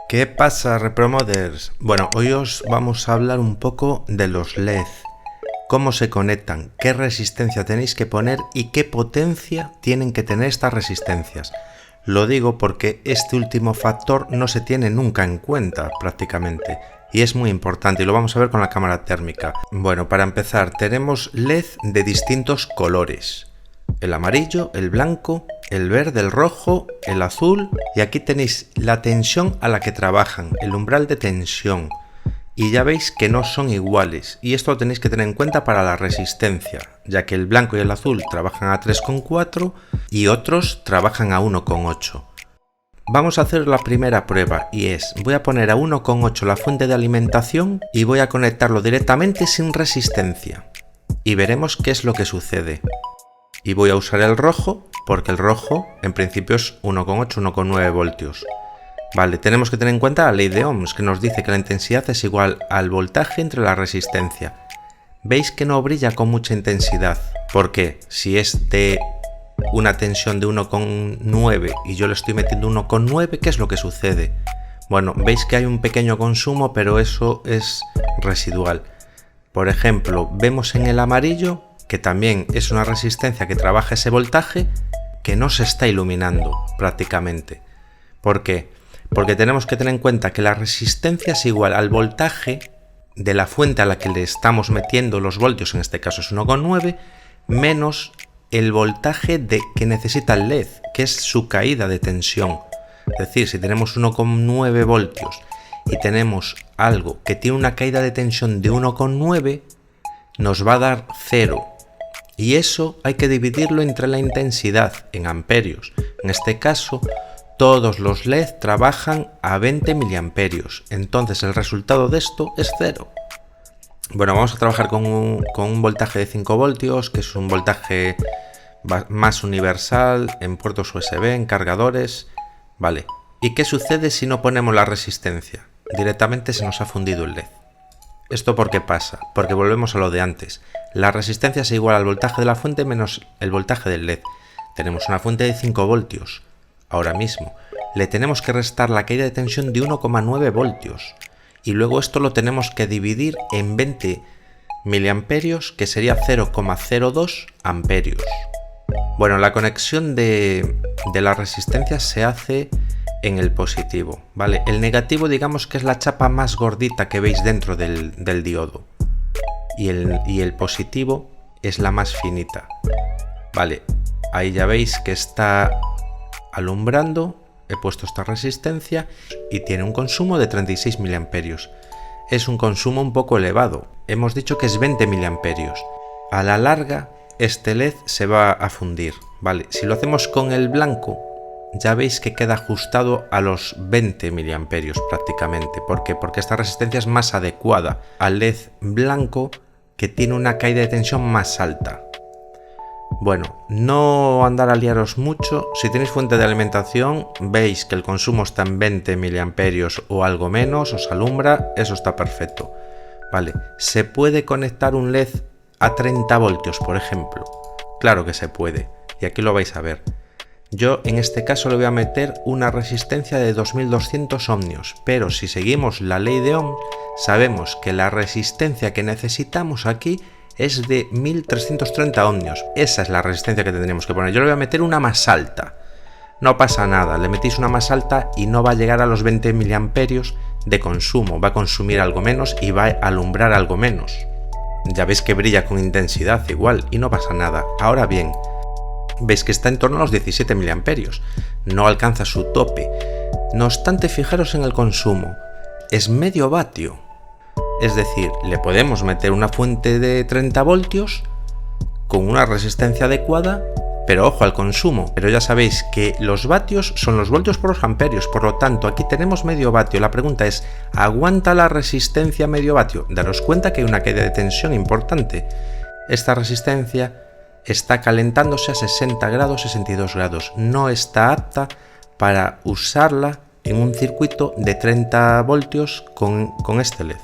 ¿Qué pasa, Repromoders? Bueno, hoy os vamos a hablar un poco de los LED, cómo se conectan, qué resistencia tenéis que poner y qué potencia tienen que tener estas resistencias. Lo digo porque este último factor no se tiene nunca en cuenta prácticamente y es muy importante y lo vamos a ver con la cámara térmica. Bueno, para empezar tenemos LED de distintos colores. El amarillo, el blanco, el verde, el rojo, el azul y aquí tenéis la tensión a la que trabajan, el umbral de tensión y ya veis que no son iguales y esto lo tenéis que tener en cuenta para la resistencia, ya que el blanco y el azul trabajan a 3,4 y otros trabajan a 1,8. Vamos a hacer la primera prueba y es, voy a poner a 1,8 la fuente de alimentación y voy a conectarlo directamente sin resistencia y veremos qué es lo que sucede. Y voy a usar el rojo porque el rojo en principio es 1,8, 1,9 voltios. Vale, tenemos que tener en cuenta la ley de Ohms que nos dice que la intensidad es igual al voltaje entre la resistencia. Veis que no brilla con mucha intensidad porque si es de una tensión de 1,9 y yo le estoy metiendo 1,9, ¿qué es lo que sucede? Bueno, veis que hay un pequeño consumo pero eso es residual. Por ejemplo, vemos en el amarillo que también es una resistencia que trabaja ese voltaje que no se está iluminando prácticamente. ¿Por qué? Porque tenemos que tener en cuenta que la resistencia es igual al voltaje de la fuente a la que le estamos metiendo los voltios, en este caso es 1,9, menos el voltaje que necesita el LED, que es su caída de tensión. Es decir, si tenemos 1,9 voltios y tenemos algo que tiene una caída de tensión de 1,9, nos va a dar 0. Y eso hay que dividirlo entre la intensidad en amperios. En este caso, todos los LED trabajan a 20 miliamperios. Entonces el resultado de esto es 0. Bueno, vamos a trabajar con un voltaje de 5 voltios, que es un voltaje más universal en puertos USB, en cargadores. Vale. ¿Y qué sucede si no ponemos la resistencia? Directamente se nos ha fundido el LED. ¿Esto por qué pasa? Porque volvemos a lo de antes. La resistencia es igual al voltaje de la fuente menos el voltaje del LED. Tenemos una fuente de 5 voltios. Ahora mismo le tenemos que restar la caída de tensión de 1,9 voltios. Y luego esto lo tenemos que dividir en 20 miliamperios, que sería 0,02 amperios. Bueno, la conexión de la resistencia se hace en el positivo, ¿vale? El negativo digamos que es la chapa más gordita que veis dentro del diodo y el positivo es la más finita, ¿vale? Ahí ya veis que está alumbrando, he puesto esta resistencia y tiene un consumo de 36 miliamperios. Es un consumo un poco elevado, hemos dicho que es 20 miliamperios. A la larga este LED se va a fundir, ¿vale? Si lo hacemos con el blanco ya veis que queda ajustado a los 20 miliamperios prácticamente. ¿Por qué? Porque esta resistencia es más adecuada al LED blanco que tiene una caída de tensión más alta. Bueno, no andar a liaros mucho. Si tenéis fuente de alimentación, veis que el consumo está en 20 miliamperios o algo menos, os alumbra, eso está perfecto. Vale, ¿se puede conectar un LED a 30 voltios, por ejemplo? Claro que se puede, y aquí lo vais a ver. Yo en este caso le voy a meter una resistencia de 2200 ohmios, pero si seguimos la ley de Ohm, sabemos que la resistencia que necesitamos aquí es de 1330 ohmios. Esa es la resistencia que tendríamos que poner. Yo le voy a meter una más alta. No pasa nada, le metís una más alta y no va a llegar a los 20 miliamperios de consumo. Va a consumir algo menos y va a alumbrar algo menos. Ya veis que brilla con intensidad igual y no pasa nada. Ahora bien, veis que está en torno a los 17 miliamperios, no alcanza su tope. No obstante, fijaros en el consumo, es medio vatio. Es decir, le podemos meter una fuente de 30 voltios con una resistencia adecuada, pero ojo al consumo. Pero ya sabéis que los vatios son los voltios por los amperios, por lo tanto aquí tenemos medio vatio. La pregunta es, ¿aguanta la resistencia medio vatio? Daros cuenta que hay una caída de tensión importante. Esta resistencia está calentándose a 60 grados, 62 grados. No está apta para usarla en un circuito de 30 voltios con este LED.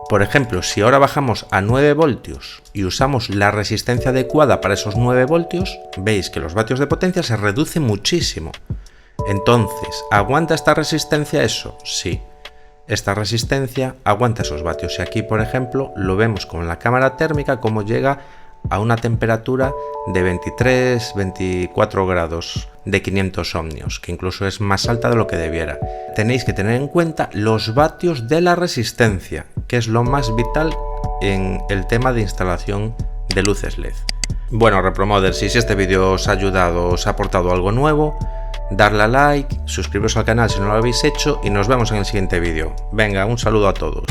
Por ejemplo, si ahora bajamos a 9 voltios y usamos la resistencia adecuada para esos 9 voltios, veis que los vatios de potencia se reducen muchísimo. Entonces, ¿aguanta esta resistencia eso? Sí. Esta resistencia aguanta esos vatios. Y aquí, por ejemplo, lo vemos con la cámara térmica como llega a una temperatura de 23-24 grados de 500 ohmios, que incluso es más alta de lo que debiera. Tenéis que tener en cuenta los vatios de la resistencia, que es lo más vital en el tema de instalación de luces LED. Bueno, Repromoders, si este vídeo os ha ayudado, os ha aportado algo nuevo, darle a like, suscribiros al canal si no lo habéis hecho y nos vemos en el siguiente vídeo. Venga, un saludo a todos.